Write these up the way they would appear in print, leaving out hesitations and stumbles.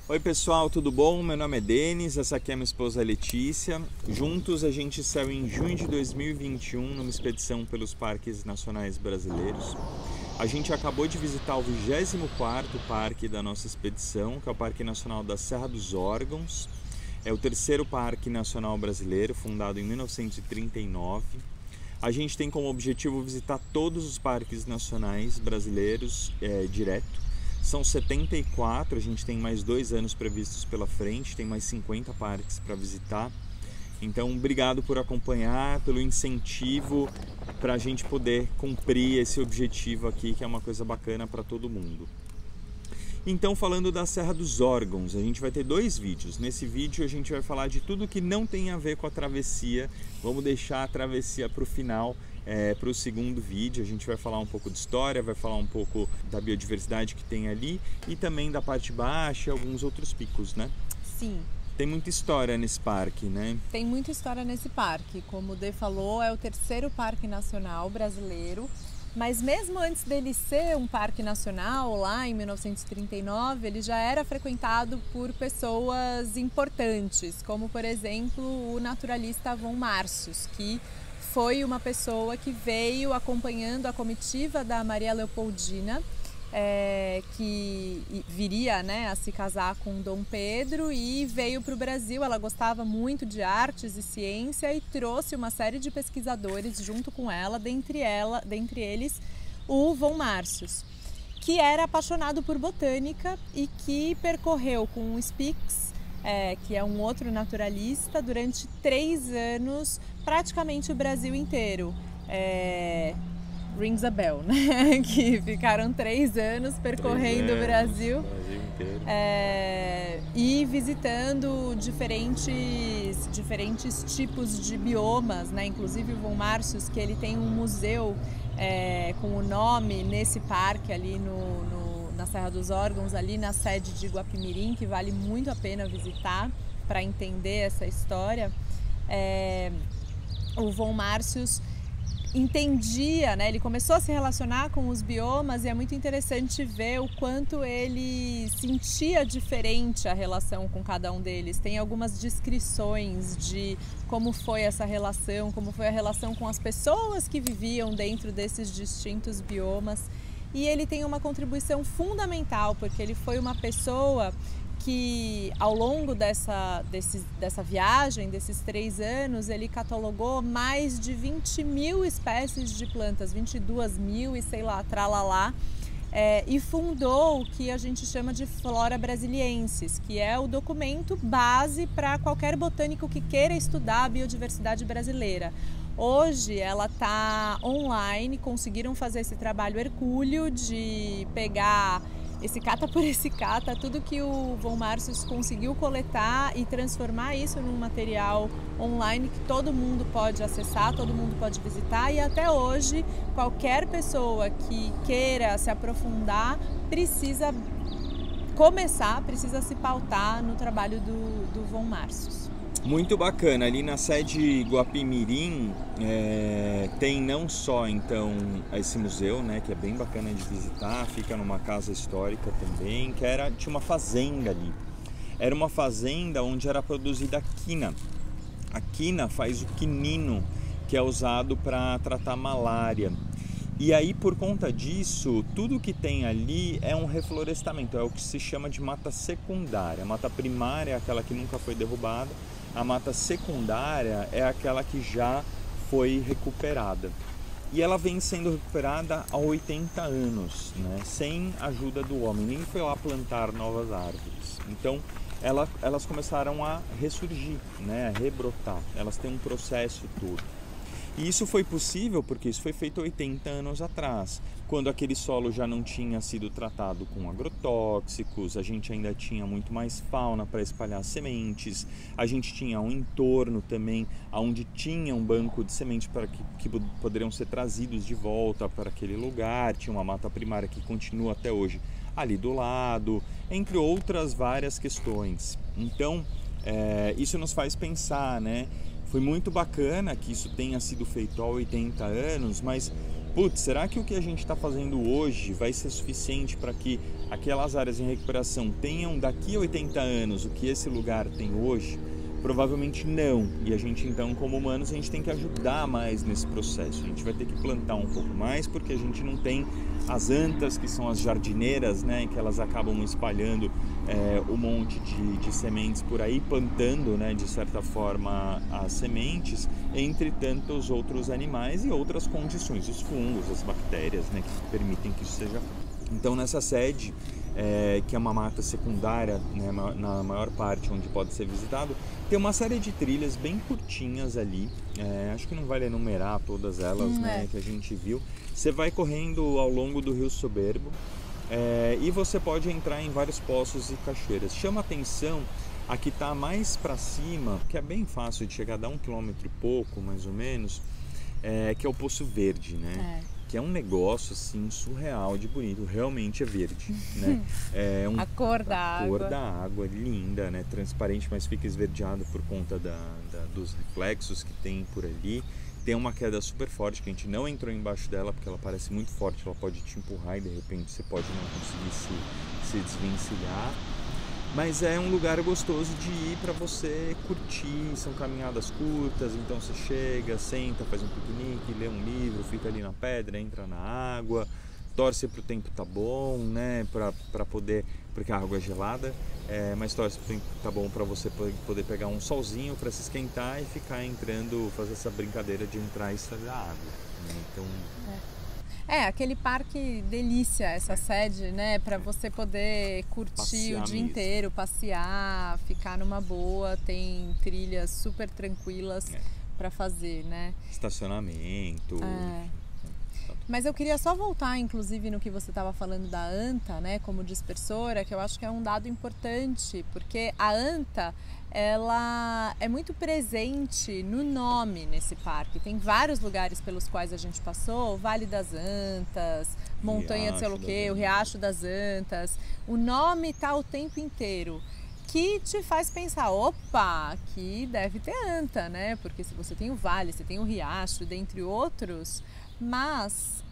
Oi pessoal, tudo bom? Meu nome é Denis, essa aqui é minha esposa Letícia. Juntos a gente saiu em junho de 2021 numa expedição pelos parques nacionais brasileiros. A gente acabou de visitar o 24º parque da nossa expedição, que é o Parque Nacional da Serra dos Órgãos. É o terceiro parque nacional brasileiro, fundado em 1939. A gente tem como objetivo visitar todos os parques nacionais brasileiros direto. São 74, a gente tem mais 2 anos previstos pela frente, tem mais 50 parques para visitar. Então, obrigado por acompanhar, pelo incentivo para a gente poder cumprir esse objetivo aqui, que é uma coisa bacana para todo mundo. Então, falando da Serra dos Órgãos, a gente vai ter 2 vídeos. Nesse vídeo a gente vai falar de tudo que não tem a ver com a travessia. Vamos deixar a travessia para o final, para o segundo vídeo. A gente vai falar um pouco de história, vai falar um pouco da biodiversidade que tem ali e também da parte baixa e alguns outros picos, né? Sim. Tem muita história nesse parque, né? Tem muita história nesse parque. Como o Dê falou, é o terceiro parque nacional brasileiro. Mas mesmo antes dele ser um parque nacional, lá em 1939, ele já era frequentado por pessoas importantes, como por exemplo o naturalista Von Martius, que foi uma pessoa que veio acompanhando a comitiva da Maria Leopoldina, que viria, né, a se casar com Dom Pedro, e veio para o Brasil. Ela gostava muito de artes e ciência e trouxe uma série de pesquisadores junto com ela, dentre eles o Von Martius, que era apaixonado por botânica e que percorreu com o Spix, que é um outro naturalista, durante 3 anos praticamente o Brasil inteiro. Rings a bell, né? Que ficaram 3 anos percorrendo o Brasil inteiro. E visitando diferentes tipos de biomas, né? Inclusive o Von Martius, que ele tem um museu com o nome nesse parque ali na Serra dos Órgãos, ali na sede de Guapimirim, que vale muito a pena visitar para entender essa história. O Von Martius entendia, né? Ele começou a se relacionar com os biomas e é muito interessante ver o quanto ele sentia diferente a relação com cada um deles. Tem algumas descrições de como foi essa relação, como foi a relação com as pessoas que viviam dentro desses distintos biomas. E ele tem uma contribuição fundamental, porque ele foi uma pessoa que ao longo dessa viagem, desses 3 anos, ele catalogou mais de 20.000 espécies de plantas, 22.000 e sei lá, tralalá, e fundou o que a gente chama de Flora Brasiliensis, que é o documento base para qualquer botânico que queira estudar a biodiversidade brasileira. Hoje ela está online, conseguiram fazer esse trabalho hercúleo de pegar esse cata por esse cata, tudo que o Von Martius conseguiu coletar e transformar isso num material online que todo mundo pode acessar, todo mundo pode visitar, e até hoje qualquer pessoa que queira se aprofundar precisa se pautar no trabalho do Von Martius. Muito bacana, ali na sede Guapimirim tem não só então esse museu, né, que é bem bacana de visitar, fica numa casa histórica também, que tinha uma fazenda ali. Era uma fazenda onde era produzida a quina. A quina faz o quinino, que é usado para tratar malária. E aí, por conta disso, tudo que tem ali é um reflorestamento, é o que se chama de mata secundária. A mata primária é aquela que nunca foi derrubada, a mata secundária é aquela que já foi recuperada. E ela vem sendo recuperada há 80 anos, né? Sem ajuda do homem. Ninguém foi lá plantar novas árvores. Então, elas começaram a ressurgir, né? A rebrotar. Elas têm um processo todo. E isso foi possível porque isso foi feito 80 anos atrás, quando aquele solo já não tinha sido tratado com agrotóxicos, a gente ainda tinha muito mais fauna para espalhar sementes, a gente tinha um entorno também onde tinha um banco de sementes que poderiam ser trazidos de volta para aquele lugar, tinha uma mata primária que continua até hoje ali do lado, entre outras várias questões. Então, isso nos faz pensar, né? Foi muito bacana que isso tenha sido feito há 80 anos, mas putz, será que o que a gente está fazendo hoje vai ser suficiente para que aquelas áreas em recuperação tenham daqui a 80 anos o que esse lugar tem hoje? Provavelmente não. E a gente então, como humanos, a gente tem que ajudar mais nesse processo. A gente vai ter que plantar um pouco mais, porque a gente não tem as antas, que são as jardineiras, né, que elas acabam espalhando um monte de sementes por aí, plantando, né, de certa forma, as sementes, entre tantos outros animais e outras condições, os fungos, as bactérias, né, que permitem que isso seja feito. Então, nessa sede, que é uma mata secundária, né, na maior parte onde pode ser visitado, tem uma série de trilhas bem curtinhas ali, acho que não vale enumerar todas elas, né, que a gente viu. Você vai correndo ao longo do Rio Soberbo e você pode entrar em vários poços e cachoeiras. Chama atenção a que está mais para cima, que é bem fácil de chegar, dá 1,5 km mais ou menos, que é o Poço Verde, né? Que é um negócio assim surreal de bonito, realmente é verde, né? A cor da água. A cor da água, linda, né? Transparente, mas fica esverdeado por conta dos reflexos que tem por ali. Tem uma queda super forte que a gente não entrou embaixo dela porque ela parece muito forte, ela pode te empurrar e de repente você pode não conseguir se desvencilhar. Mas é um lugar gostoso de ir para você curtir, são caminhadas curtas, então você chega, senta, faz um piquenique, lê um livro, fica ali na pedra, entra na água, torce para o tempo tá bom, né, para poder, porque a água é gelada, mas torce para o tempo tá bom para você poder pegar um solzinho para se esquentar e ficar entrando, fazer essa brincadeira de entrar e sair da água, né? Então... aquele parque delícia, essa sede, né? Para você poder curtir passear o dia inteiro, passear, ficar numa boa, tem trilhas super tranquilas para fazer, né? Estacionamento. Mas eu queria só voltar, inclusive, no que você estava falando da anta, né? Como dispersora, que eu acho que é um dado importante, porque a anta, ela é muito presente no nome nesse parque. Tem vários lugares pelos quais a gente passou, Vale das Antas, Montanha de sei lá o quê, o Riacho das Antas. O nome está o tempo inteiro, que te faz pensar, opa, aqui deve ter anta, né? Porque se você tem o vale, você tem o riacho, dentre outros, mas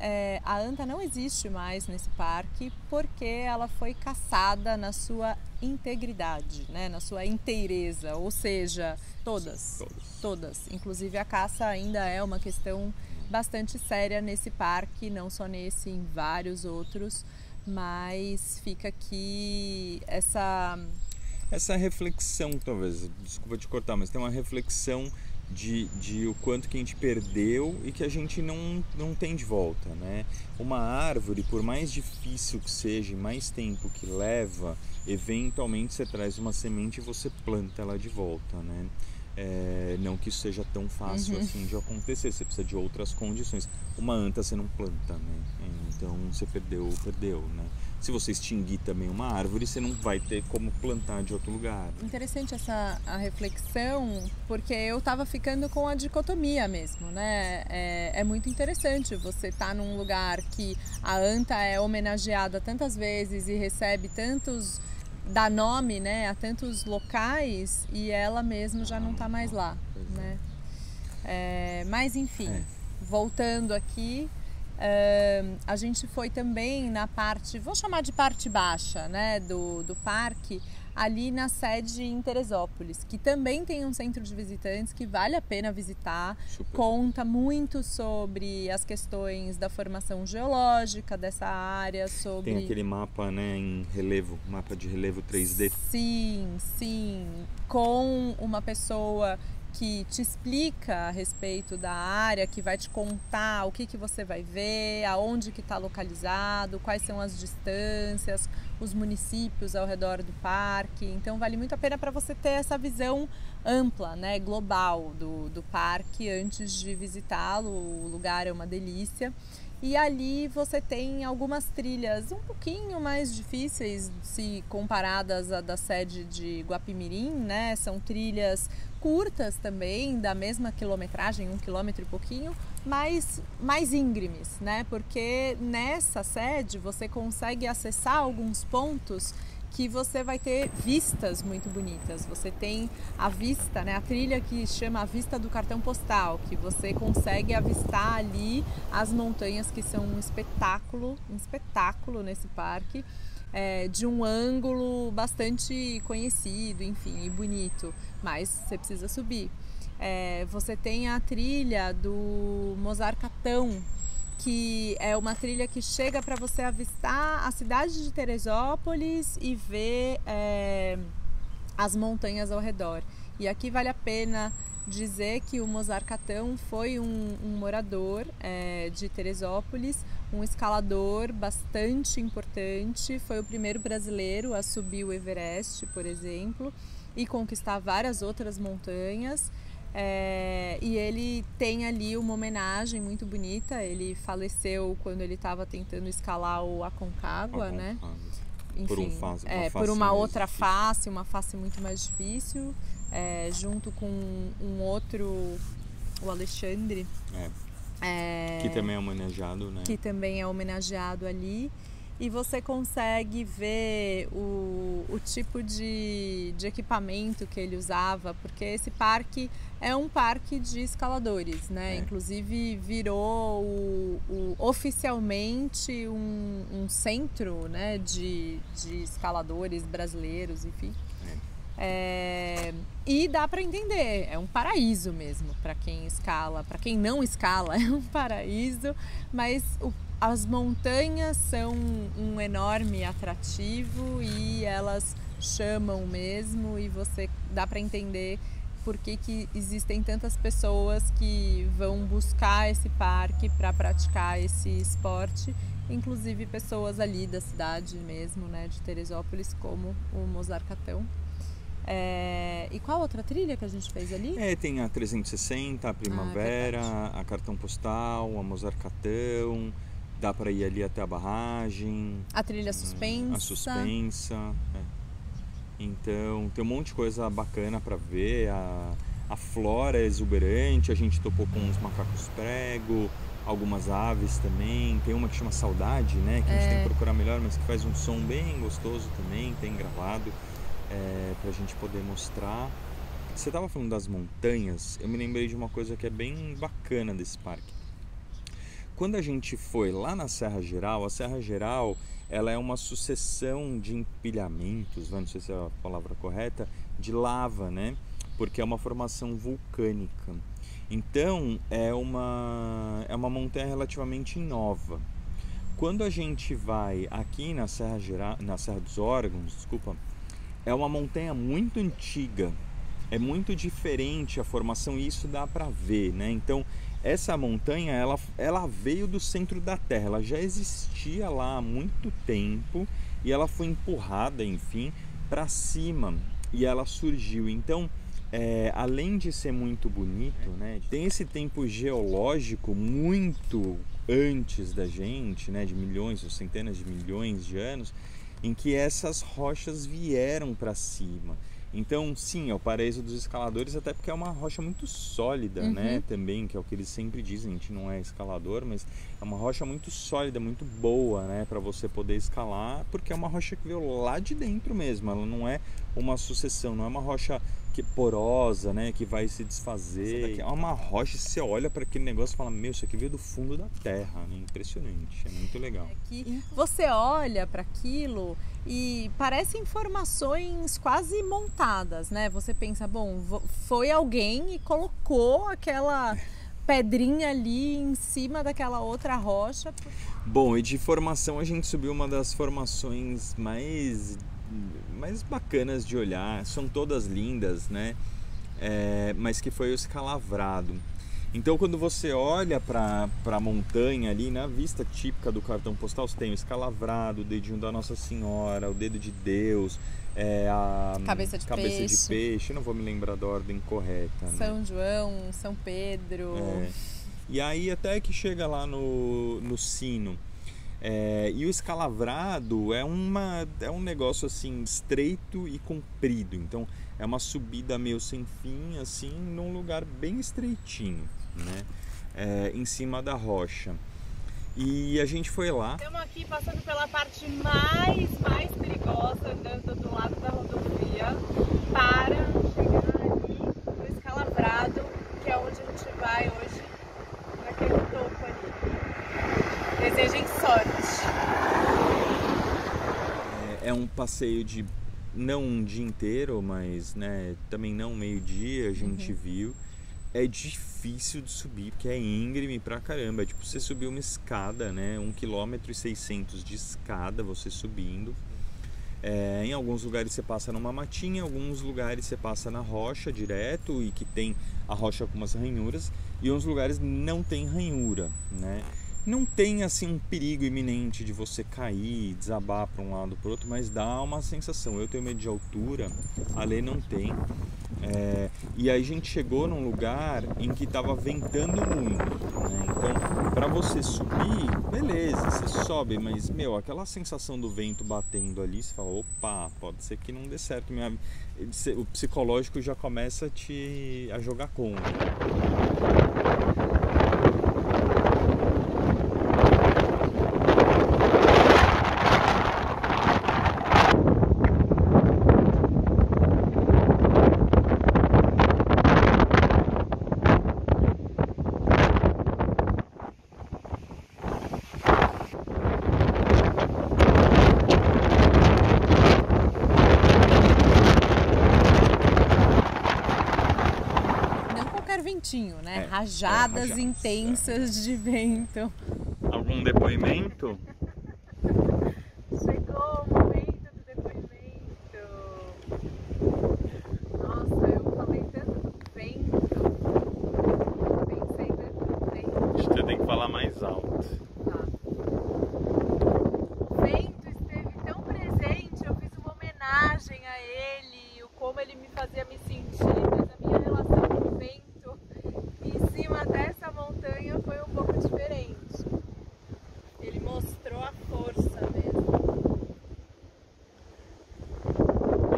a anta não existe mais nesse parque porque ela foi caçada na sua integridade, né? Na sua inteireza, ou seja, todas. Inclusive a caça ainda é uma questão bastante séria nesse parque, não só nesse, em vários outros, mas fica aqui essa reflexão, talvez, desculpa te cortar, mas tem uma reflexão de o quanto que a gente perdeu e que a gente não tem de volta, né? Uma árvore, por mais difícil que seja, mais tempo que leva, eventualmente você traz uma semente e você planta ela de volta, né? Não que isso seja tão fácil assim de acontecer, você precisa de outras condições. Uma anta você não planta, né? Então você perdeu, né? Se você extinguir também uma árvore, você não vai ter como plantar de outro lugar. Interessante a reflexão, porque eu estava ficando com a dicotomia mesmo, né? É muito interessante você estar num lugar que a anta é homenageada tantas vezes e recebe tantos, dá nome, né, a tantos locais, e ela mesmo já não está mais lá, né? Mas enfim, voltando aqui, a gente foi também na parte, vou chamar de parte baixa, né, do parque, ali na sede em Teresópolis, que também tem um centro de visitantes que vale a pena visitar. Super. Conta muito sobre as questões da formação geológica dessa área, sobre... Tem aquele mapa, né, em relevo, mapa de relevo 3D. Sim, com uma pessoa que te explica a respeito da área, que vai te contar o que você vai ver, aonde que está localizado, quais são as distâncias, os municípios ao redor do parque. Então vale muito a pena para você ter essa visão ampla, né, global do parque antes de visitá-lo. O lugar é uma delícia. E ali você tem algumas trilhas um pouquinho mais difíceis se comparadas à da sede de Guapimirim, né? São trilhas curtas também, da mesma quilometragem, 1 quilômetro e pouquinho, mas mais íngremes, né? Porque nessa sede você consegue acessar alguns pontos que você vai ter vistas muito bonitas. Você tem a vista, né, a trilha que chama a vista do cartão postal, que você consegue avistar ali as montanhas, que são um espetáculo nesse parque, de um ângulo bastante conhecido, enfim, e bonito, mas você precisa subir. Você tem a trilha do Mozarcatão, que é uma trilha que chega para você avistar a cidade de Teresópolis e ver as montanhas ao redor. E aqui vale a pena dizer que o Mozarcatão foi um morador de Teresópolis, um escalador bastante importante, foi o primeiro brasileiro a subir o Everest, por exemplo, e conquistar várias outras montanhas. E ele tem ali uma homenagem muito bonita. Ele faleceu quando ele estava tentando escalar o Aconcagua, né? Enfim, por uma outra face, uma face muito mais difícil, junto com um outro, o Alexandre, que também é homenageado, né? Que também é homenageado ali. E você consegue ver o tipo de equipamento que ele usava, porque esse parque é um parque de escaladores, né? Inclusive virou oficialmente um centro, né, de escaladores brasileiros, enfim. E dá para entender, é um paraíso mesmo para quem escala. Para quem não escala, é um paraíso, mas as montanhas são um enorme atrativo e elas chamam mesmo, e você dá para entender por que existem tantas pessoas que vão buscar esse parque para praticar esse esporte, inclusive pessoas ali da cidade mesmo, né, de Teresópolis, como o Mozarcatão. E qual outra trilha que a gente fez ali? Tem a 360, a Primavera, a Cartão Postal, a Mozarcatão. Dá para ir ali até a barragem. A trilha suspensa. A suspensa. Então, tem um monte de coisa bacana para ver. A flora é exuberante. A gente topou com uns macacos prego, algumas aves também. Tem uma que chama Saudade, né? Que a gente tem que procurar melhor, mas que faz um som bem gostoso também. Tem gravado para a gente poder mostrar. Você estava falando das montanhas. Eu me lembrei de uma coisa que é bem bacana desse parque. Quando a gente foi lá na Serra Geral, a Serra Geral ela é uma sucessão de empilhamentos, não sei se é a palavra correta, de lava, né? Porque é uma formação vulcânica. Então é uma montanha relativamente nova. Quando a gente vai aqui na Serra Geral, na Serra dos Órgãos, desculpa, é uma montanha muito antiga. É muito diferente a formação e isso dá para ver, né? Então essa montanha, ela veio do centro da Terra, ela já existia lá há muito tempo e ela foi empurrada, enfim, para cima e ela surgiu. Então, além de ser muito bonito, né, tem esse tempo geológico muito antes da gente, né, de milhões ou centenas de milhões de anos, em que essas rochas vieram para cima. Então, sim, é o paraíso dos escaladores, até porque é uma rocha muito sólida, né? Também, que é o que eles sempre dizem, a gente não é escalador, mas é uma rocha muito sólida, muito boa, né? Para você poder escalar, porque é uma rocha que veio lá de dentro mesmo, ela não é uma sucessão, não é uma rocha porosa, né? Que vai se desfazer. É uma rocha, você olha para aquele negócio e fala, meu, isso aqui veio do fundo da terra, né? Impressionante, é muito legal. Você olha para aquilo e parecem informações quase montadas, né? Você pensa, bom, foi alguém e colocou aquela pedrinha ali em cima daquela outra rocha. Bom, e de formação a gente subiu uma das formações mais bacanas de olhar, são todas lindas, né? Mas que foi o Escalavrado. Então, quando você olha para a montanha ali, na vista típica do cartão postal, você tem o Escalavrado, o dedinho da Nossa Senhora, o dedo de Deus, a cabeça de peixe, não vou me lembrar da ordem correta. São né? João, São Pedro. E aí até que chega lá no sino. E o Escalavrado é um negócio assim estreito e comprido, então é uma subida meio sem fim, assim, num lugar bem estreitinho, né? Em cima da rocha. E a gente foi lá. Estamos aqui passando pela parte mais perigosa, andando do lado da rodovia, para chegar ali no Escalavrado, que é onde a gente vai hoje, naquele topo ali. Desejem sorte. É um passeio de não um dia inteiro, mas né, também não meio-dia, a gente viu. É difícil de subir, porque é íngreme pra caramba. É tipo você subir uma escada, né? 1,6 km de escada você subindo. Em alguns lugares você passa numa matinha, em alguns lugares você passa na rocha direto e que tem a rocha com umas ranhuras, e uns lugares não tem ranhura, né? Não tem assim um perigo iminente de você cair, desabar para um lado para o outro, mas dá uma sensação. Eu tenho medo de altura, a Lê não tem. E aí a gente chegou num lugar em que estava ventando muito, né? Então, para você subir, beleza, você sobe, mas aquela sensação do vento batendo ali, você fala, opa, pode ser que não dê certo. O psicológico já começa a jogar contra. Ventinho, né? Rajadas intensas de vento. Algum depoimento? Chegou o momento do depoimento. Nossa, eu falei tanto do vento. Pensei tanto no vento. Acho que você tem que falar mais alto. Tá. O vento esteve tão presente, eu fiz uma homenagem a ele, como ele me fazia me sentir, mas a minha relação com o vento em cima dessa montanha foi um pouco diferente. Ele mostrou a força mesmo.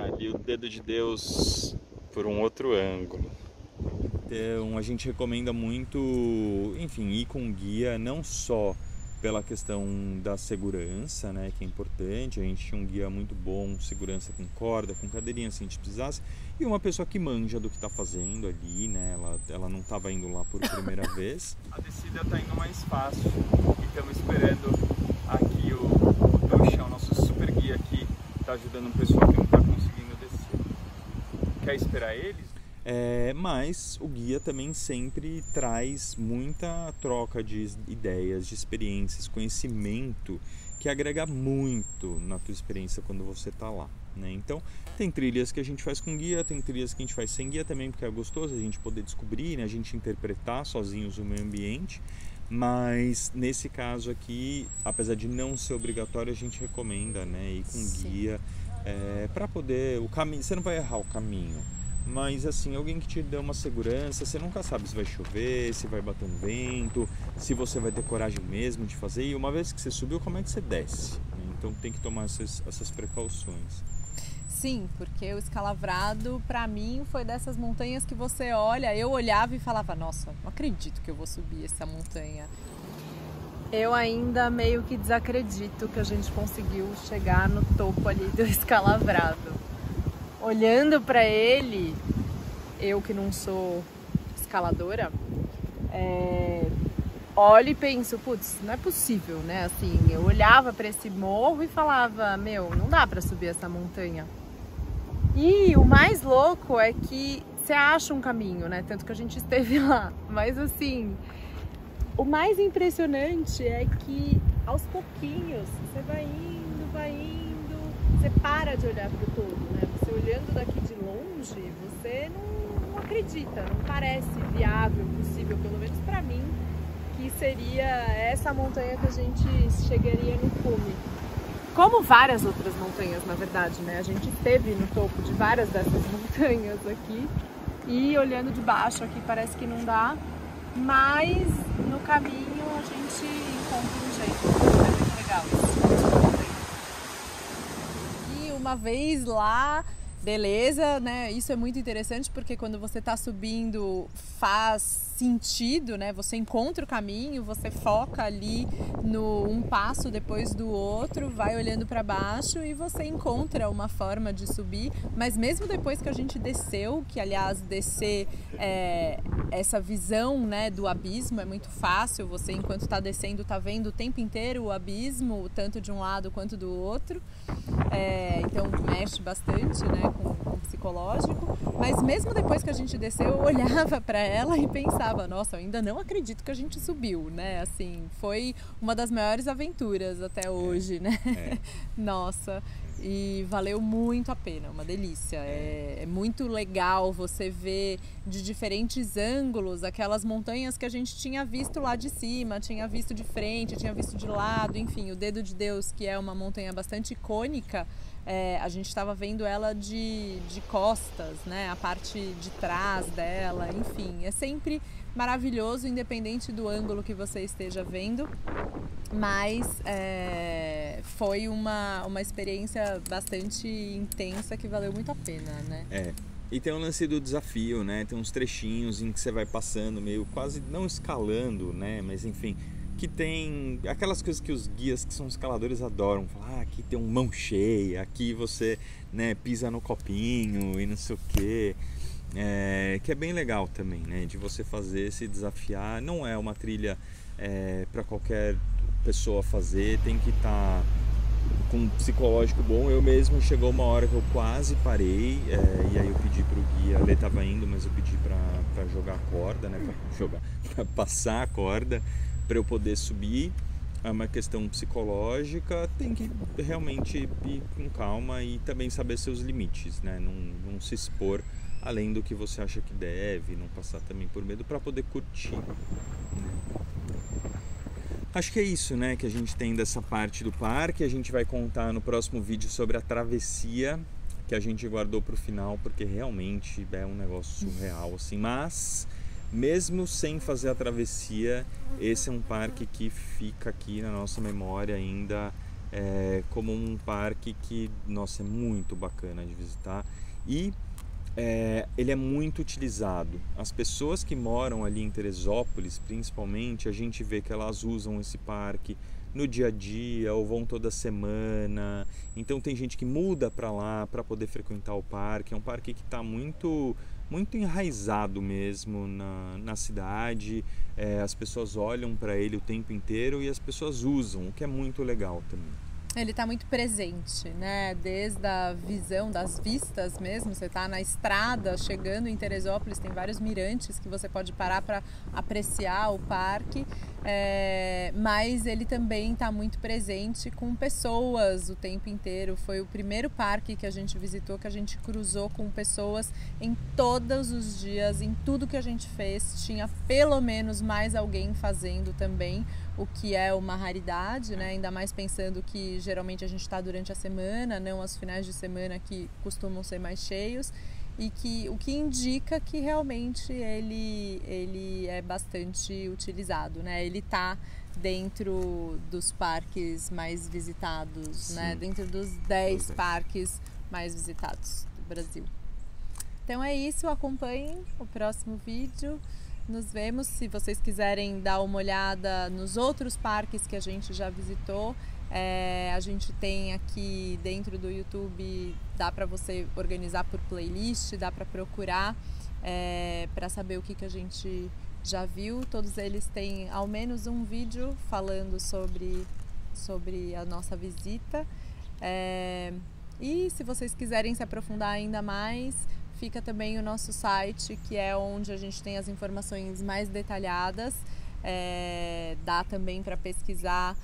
Ali o dedo de Deus por um outro ângulo. Então a gente recomenda muito, enfim, ir com guia, não só pela questão da segurança, né, que é importante. A gente tinha um guia muito bom, segurança com corda, com cadeirinha se a gente precisasse, e uma pessoa que manja do que está fazendo ali, né, ela não estava indo lá por primeira vez. A descida está indo mais fácil e estamos esperando aqui o Tocha, o nosso super guia aqui, está ajudando o pessoal que não está conseguindo descer. Quer esperar eles? Mas o guia também sempre traz muita troca de ideias, de experiências, conhecimento que agrega muito na tua experiência quando você está lá, né? Então tem trilhas que a gente faz com guia, tem trilhas que a gente faz sem guia também, porque é gostoso a gente poder descobrir, né? A gente interpretar sozinhos o meio ambiente. Mas nesse caso aqui, apesar de não ser obrigatório, a gente recomenda, né, ir com guia para poder o caminho. Você não vai errar o caminho. Mas assim, alguém que te dê uma segurança, você nunca sabe se vai chover, se vai bater um vento, se você vai ter coragem mesmo de fazer. E uma vez que você subiu, como é que você desce? Então tem que tomar essas precauções. Sim, porque o Escalavrado, para mim, foi dessas montanhas que você olha, eu olhava e falava, nossa, não acredito que eu vou subir essa montanha. Eu ainda meio que desacredito que a gente conseguiu chegar no topo ali do Escalavrado. Olhando para ele, eu que não sou escaladora, olho e penso, putz, não é possível, né? Assim, eu olhava para esse morro e falava, não dá para subir essa montanha. E o mais louco é que você acha um caminho, né? Tanto que a gente esteve lá. Mas assim, o mais impressionante é que aos pouquinhos você vai indo, você para de olhar para o todo, né? Você olhando daqui de longe, você não acredita, não parece viável, possível, pelo menos para mim, que seria essa montanha que a gente chegaria no cume. Como várias outras montanhas, na verdade, né? A gente esteve no topo de várias dessas montanhas aqui e olhando de baixo aqui parece que não dá, mas no caminho a gente encontra um jeito. É muito legal isso. E uma vez lá, beleza, né? Isso é muito interessante porque quando você está subindo faz sentido, né? Você encontra o caminho, você foca ali no um passo depois do outro, vai olhando para baixo e você encontra uma forma de subir. Mas mesmo depois que a gente desceu, que aliás descer essa visão, né, do abismo é muito fácil. Você enquanto está descendo está vendo o tempo inteiro o abismo, tanto de um lado quanto do outro. Então mexe bastante, né, com o psicológico, mas mesmo depois que a gente desceu eu olhava para ela e pensava, nossa, eu ainda não acredito que a gente subiu, né, assim, foi uma das maiores aventuras até hoje, né, nossa, e valeu muito a pena, uma delícia, é muito legal você ver de diferentes ângulos aquelas montanhas que a gente tinha visto lá de cima, tinha visto de frente, tinha visto de lado, enfim, o Dedo de Deus, que é uma montanha bastante icônica, a gente estava vendo ela de costas, né, a parte de trás dela, enfim, é sempre maravilhoso, independente do ângulo que você esteja vendo, mas foi uma experiência bastante intensa que valeu muito a pena, né? E tem o lance do desafio, né? Tem uns trechinhos em que você vai passando meio quase não escalando, né? Mas enfim, que tem aquelas coisas que os guias que são escaladores adoram. Falar, aqui tem um mão cheia, aqui você, né, pisa no copinho e não sei o quê. Que é bem legal também, né? De você fazer, se desafiar. Não é uma trilha para qualquer pessoa fazer, tem que estar com um psicológico bom. Eu mesmo chegou uma hora que eu quase parei, e aí eu pedi pro guia, ele estava indo, mas eu pedi para jogar a corda, né? Para passar a corda para eu poder subir. É uma questão psicológica, tem que realmente ir com calma e também saber seus limites, né? Não se expor além do que você acha que deve, não passar também por medo, para poder curtir, né? Acho que é isso, né, que a gente tem dessa parte do parque. A gente vai contar no próximo vídeo sobre a travessia, que a gente guardou para o final, porque realmente é um negócio surreal, assim. Mas, mesmo sem fazer a travessia, esse é um parque que fica aqui na nossa memória ainda como um parque que, nossa, é muito bacana de visitar. E ele é muito utilizado. As pessoas que moram ali em Teresópolis, principalmente, a gente vê que elas usam esse parque no dia a dia ou vão toda semana. Então tem gente que muda para lá para poder frequentar o parque. É um parque que está muito enraizado mesmo na cidade. As pessoas olham para ele o tempo inteiro e as pessoas usam, o que é muito legal também. Ele está muito presente, né? Desde a visão das vistas mesmo, você está na estrada chegando em Teresópolis, tem vários mirantes que você pode parar para apreciar o parque, mas ele também está muito presente com pessoas o tempo inteiro. Foi o primeiro parque que a gente visitou, que a gente cruzou com pessoas em todos os dias, em tudo que a gente fez, tinha pelo menos mais alguém fazendo também, o que é uma raridade, né? Ainda mais pensando que geralmente a gente está durante a semana, não aos finais de semana que costumam ser mais cheios, e o que indica que realmente ele é bastante utilizado, né? Ele está dentro dos parques mais visitados, né? Dentro dos 10 parques mais visitados do Brasil. Então é isso, acompanhem o próximo vídeo. Nos vemos. Se vocês quiserem dar uma olhada nos outros parques que a gente já visitou, a gente tem aqui dentro do YouTube, dá para você organizar por playlist, dá para procurar para saber o que a gente já viu. Todos eles têm ao menos um vídeo falando sobre a nossa visita. E se vocês quiserem se aprofundar ainda mais, fica também o nosso site, que é onde a gente tem as informações mais detalhadas. Dá também para pesquisar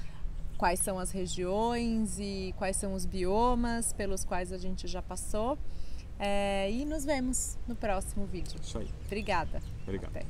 quais são as regiões e quais são os biomas pelos quais a gente já passou. E nos vemos no próximo vídeo. Isso aí. Obrigada. Obrigado. Até.